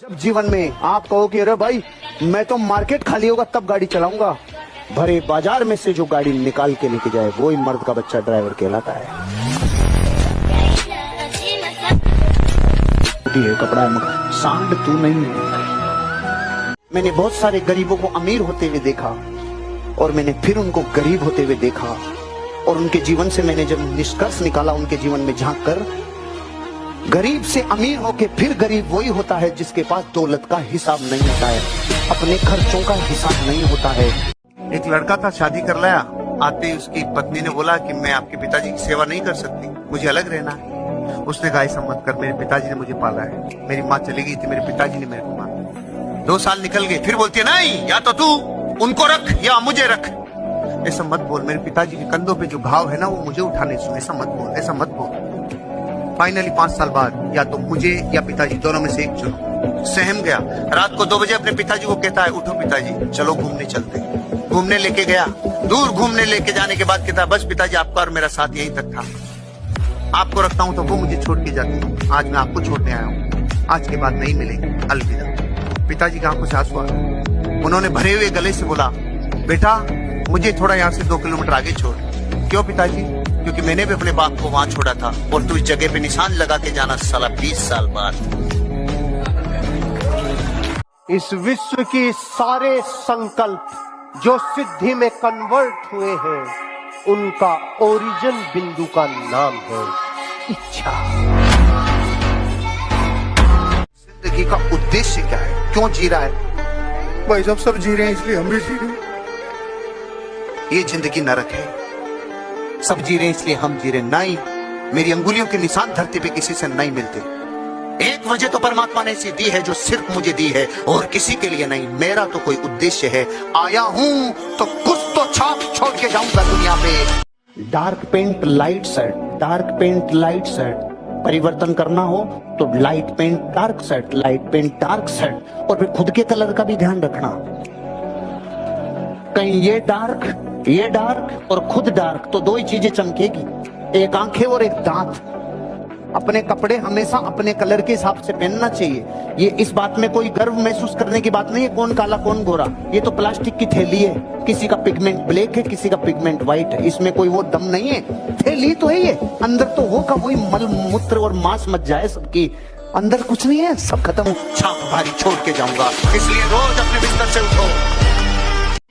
जब जीवन में आप कहो कि अरे भाई मैं तो मार्केट खाली होगा तब गाड़ी चलाऊंगा, भरे बाजार में से जो गाड़ी निकाल के लेके जाए वो ही मर्द का बच्चा ड्राइवर कहलाता है। कपड़ा है मगर सांड तू नहीं है। मैंने बहुत सारे गरीबों को अमीर होते हुए देखा और मैंने फिर उनको गरीब होते हुए देखा, और उनके जीवन से मैंने जब निष्कर्ष निकाला, उनके जीवन में झांक कर, गरीब से अमीर होके फिर गरीब वही होता है जिसके पास दौलत का हिसाब नहीं होता है, अपने खर्चों का हिसाब नहीं होता है। एक लड़का था, शादी कर लाया, आते ही उसकी पत्नी ने बोला कि मैं आपके पिताजी की सेवा नहीं कर सकती, मुझे अलग रहना है। उसने कहा ऐसा मत कर, मेरे पिताजी ने मुझे पाला है, मेरी माँ चली गई थी, मेरे पिताजी ने मेरे को मारा। 2 साल निकल गए, फिर बोलती है नहीं, या तो तू उनको रख या मुझे रख। ऐसा मत बोल, मेरे पिताजी के कंधों पे जो घाव है ना वो मुझे उठाने से, ऐसा मत बोल, ऐसा मत बोल। फाइनली 5 साल बाद या तो मुझे या पिताजी, दोनों में से एक चुनो। सहम गया, रात को 2 बजे अपने पिताजी को कहता है उठो पिताजी चलो घूमने चलते। घूमने लेके गया, दूर घूमने लेके जाने के बाद कहता है बस पिताजी आपका और मेरा साथ यहीं तक था, आपको रखता हूँ तो वो मुझे छोड़ के जाती है, आज मैं आपको छोड़ने आया हूँ, आज के बाद नहीं मिलेंगे, अलविदा। पिताजी की आंखों से आंसू आ गए, उन्होंने भरे हुए गले से बोला बेटा मुझे थोड़ा यहाँ से 2 किलोमीटर आगे छोड़। क्यों पिताजी? क्योंकि मैंने भी अपने बाप को वहां छोड़ा था और तू इस जगह पे निशान लगा के जाना साला 20 साल बाद। इस विश्व की सारे संकल्प जो सिद्धि में कन्वर्ट हुए हैं उनका ओरिजिन बिंदु का नाम है इच्छा। जिंदगी का उद्देश्य क्या है, क्यों जी रहा है? भाई जब सब जी रहे हैं इसलिए हम भी जी रहे हैं। ये जिंदगी नरक है, सब जी रहे हैं इसलिए हम जी रहे नहीं। मेरी अंगुलियों के निशान धरती पे किसी से नहीं मिलते। एक वजह तो परमात्मा ने ऐसी दी है जो सिर्फ मुझे दी है और किसी के लिए नहीं। मेरा तो कोई उद्देश्य है, आया हूं तो कुछ तो छाप छोड़ के जाऊंगा दुनिया पे। Dark pant light shirt, dark pant light shirt, परिवर्तन करना हो तो light pant dark shirt, light pant dark shirt, और फिर खुद के कलर का भी ध्यान रखना, कहीं ये डार्क और खुद डार्क तो 2 ही चीजें चमकेगी, एक आंखें और एक दांत। अपने कपड़े हमेशा अपने कलर के हिसाब से पहनना चाहिए। ये इस बात में कोई गर्व महसूस करने की बात नहीं है कौन काला कौन गोरा, ये तो प्लास्टिक की थैली है, किसी का पिगमेंट ब्लैक है किसी का पिगमेंट व्हाइट है, इसमें कोई वो दम नहीं है, थैली तो है ये, अंदर तो होगा वही मल मूत्र और मांस मच जाए सबकी, अंदर कुछ नहीं है, सब खत्म। छाप भारी छोड़ के जाऊंगा, इसलिए रोज अपने बिस्तर से उठो।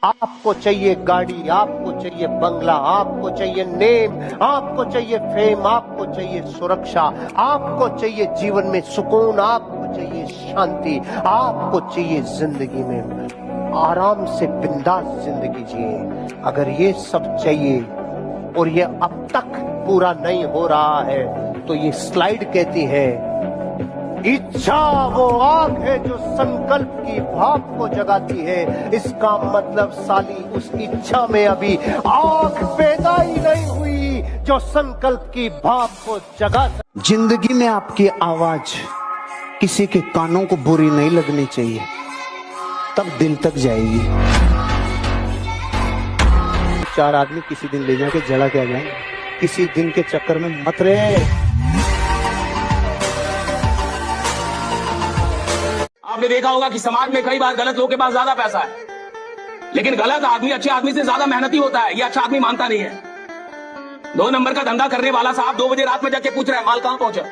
आपको चाहिए गाड़ी, आपको चाहिए बंगला, आपको चाहिए नेम, आपको चाहिए फेम, आपको चाहिए सुरक्षा, आपको चाहिए जीवन में सुकून, आपको चाहिए शांति, आपको चाहिए जिंदगी में आराम से बिंदास जिंदगी जिए। अगर ये सब चाहिए और ये अब तक पूरा नहीं हो रहा है तो ये स्लाइड कहती है इच्छा वो आग है जो संकल्प की भाप को जगाती है। इसका मतलब साली उस इच्छा में अभी आग पैदा ही नहीं हुई जो संकल्प की भाप को जगा। जिंदगी में आपकी आवाज किसी के कानों को बुरी नहीं लगनी चाहिए, तब दिल तक जाएगी। 4 आदमी किसी दिन ले जाके जला के आ जाएंगे, किसी दिन के चक्कर में मत रहे। आपने देखा होगा कि समाज में कई बार गलत लोगों के पास ज्यादा पैसा है, लेकिन गलत आदमी अच्छे आदमी से ज्यादा मेहनती होता है, ये अच्छा आदमी मानता नहीं है। 2 नंबर का धंधा करने वाला साहब 2 बजे रात में जाके पूछ रहा है माल कहां पहुंचा।